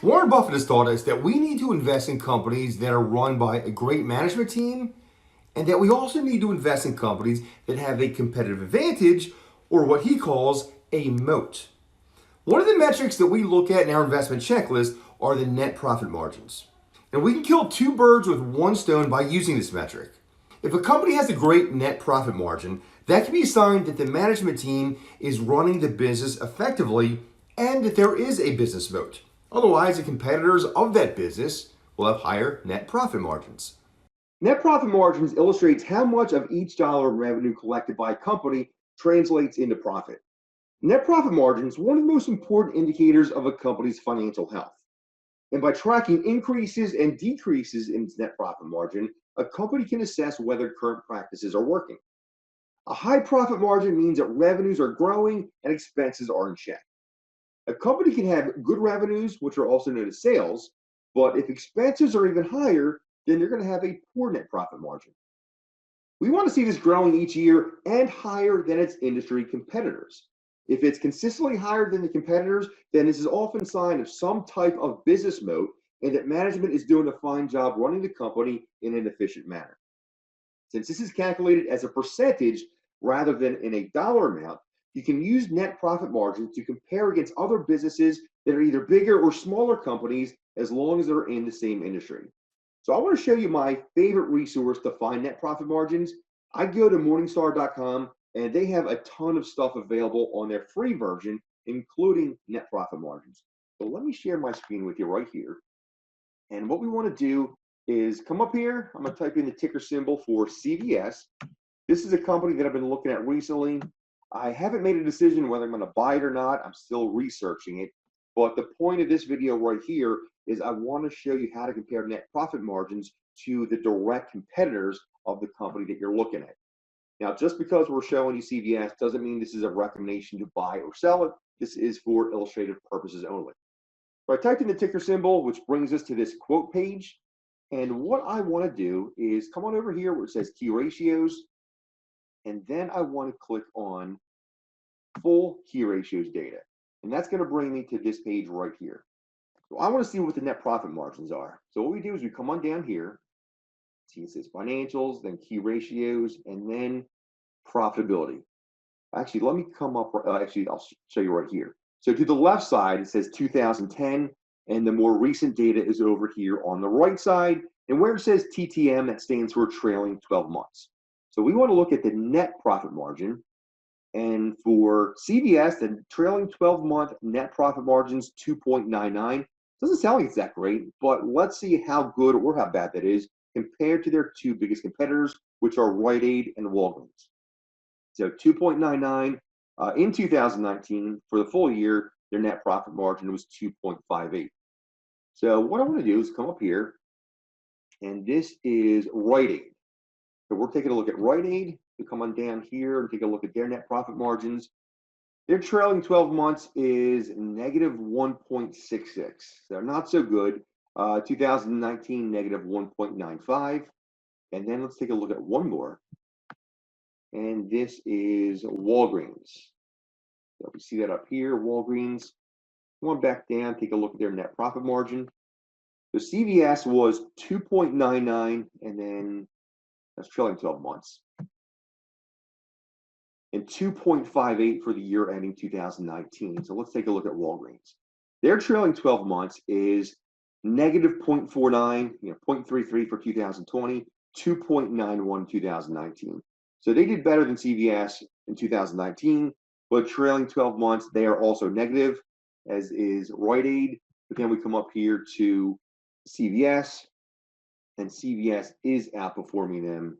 Warren Buffett has taught us that we need to invest in companies that are run by a great management team, and that we also need to invest in companies that have a competitive advantage, or what he calls a moat. One of the metrics that we look at in our investment checklist are the net profit margins. And we can kill two birds with one stone by using this metric. If a company has a great net profit margin, that can be a sign that the management team is running the business effectively and that there is a business moat. Otherwise, the competitors of that business will have higher net profit margins. Net profit margins illustrates how much of each dollar of revenue collected by a company translates into profit. Net profit margin is one of the most important indicators of a company's financial health. And by tracking increases and decreases in its net profit margin, a company can assess whether current practices are working. A high profit margin means that revenues are growing and expenses are in check. A company can have good revenues, which are also known as sales, but if expenses are even higher, then they're going to have a poor net profit margin. We want to see this growing each year and higher than its industry competitors. If it's consistently higher than the competitors, then this is often a sign of some type of business moat and that management is doing a fine job running the company in an efficient manner. Since this is calculated as a percentage rather than in a dollar amount, you can use net profit margins to compare against other businesses that are either bigger or smaller companies as long as they're in the same industry. So I want to show you my favorite resource to find net profit margins. I go to Morningstar.com and they have a ton of stuff available on their free version, including net profit margins. So let me share my screen with you right here. And what we want to do is come up here. I'm going to type in the ticker symbol for CVS. This is a company that I've been looking at recently. I haven't made a decision whether I'm going to buy it or not. I'm still researching it. But the point of this video right here is I want to show you how to compare net profit margins to the direct competitors of the company that you're looking at. Now, just because we're showing you CVS doesn't mean this is a recommendation to buy or sell it. This is for illustrative purposes only. So I typed in the ticker symbol, which brings us to this quote page. And what I want to do is come on over here where it says key ratios. And then I want to click on full key ratios data. And that's going to bring me to this page right here. So I want to see what the net profit margins are. So what we do is we come on down here. See, it says financials, then key ratios, and then profitability. Actually, let me come up. Actually, I'll show you right here. So to the left side, it says 2010, and the more recent data is over here on the right side. And where it says TTM, that stands for trailing 12 months. So we want to look at the net profit margin. And for CVS, the trailing 12-month net profit margin is 2.99. Doesn't sound like it's that great, but let's see how good or how bad that is compared to their two biggest competitors, which are Rite Aid and Walgreens. So 2.99 in 2019 for the full year, their net profit margin was 2.58. So what I want to do is come up here, and this is Rite Aid. So we're taking a look at Rite Aid. We come on down here and take a look at their net profit margins. Their trailing 12 months is negative 1.66. So not so good. 2019, negative 1.95. And then let's take a look at one more. And this is Walgreens. So we see that up here, Walgreens. Going back down, take a look at their net profit margin. So CVS was 2.99, and then that's trailing 12 months. And 2.58 for the year ending 2019. So let's take a look at Walgreens. Their trailing 12 months is negative 0.49, 0.33 for 2020, 2.91 in 2019. So they did better than CVS in 2019, but trailing 12 months, they are also negative, as is Rite Aid. But then we come up here to CVS, and CVS is outperforming them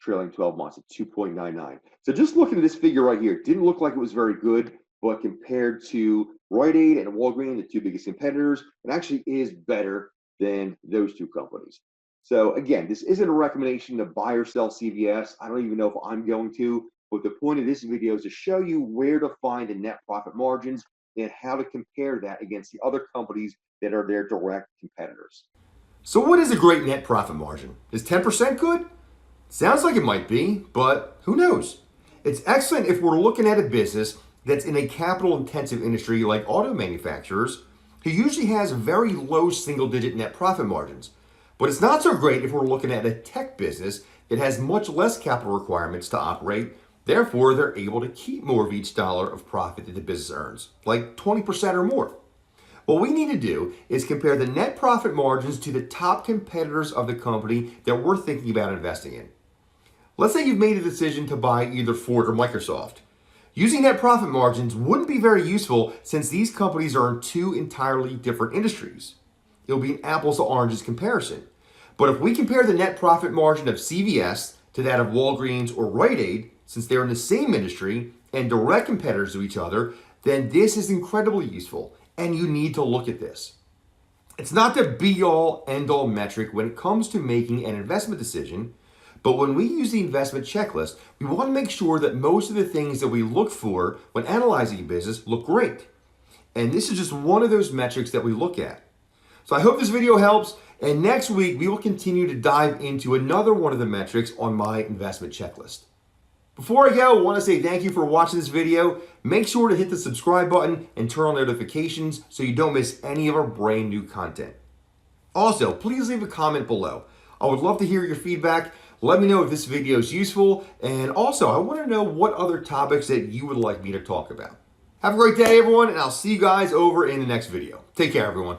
trailing 12 months at 2.99. So just looking at this figure right here, it didn't look like it was very good, but compared to Rite Aid and Walgreens, the two biggest competitors, it actually is better than those two companies. So again, this isn't a recommendation to buy or sell CVS. I don't even know if I'm going to, but the point of this video is to show you where to find the net profit margins and how to compare that against the other companies that are their direct competitors. So what is a great net profit margin? Is 10% good? Sounds like it might be, but who knows? It's excellent if we're looking at a business that's in a capital-intensive industry like auto manufacturers, He usually has very low single-digit net profit margins. But it's not so great if we're looking at a tech business that has much less capital requirements to operate. Therefore, they're able to keep more of each dollar of profit that the business earns, like 20% or more. What we need to do is compare the net profit margins to the top competitors of the company that we're thinking about investing in. Let's say you've made a decision to buy either Ford or Microsoft. Using net profit margins wouldn't be very useful since these companies are in two entirely different industries. It'll be an apples to oranges comparison. But if we compare the net profit margin of CVS to that of Walgreens or Rite Aid, since they're in the same industry and direct competitors to each other, then this is incredibly useful, and you need to look at this. It's not the be-all, end-all metric when it comes to making an investment decision, but when we use the investment checklist, we want to make sure that most of the things that we look for when analyzing a business look great. And this is just one of those metrics that we look at. So I hope this video helps, and next week we will continue to dive into another one of the metrics on my investment checklist. Before I go, I want to say thank you for watching this video. Make sure to hit the subscribe button and turn on notifications so you don't miss any of our brand new content. Also, please leave a comment below. I would love to hear your feedback. Let me know if this video is useful, and also I want to know what other topics that you would like me to talk about. Have a great day, everyone, and I'll see you guys over in the next video. Take care, everyone.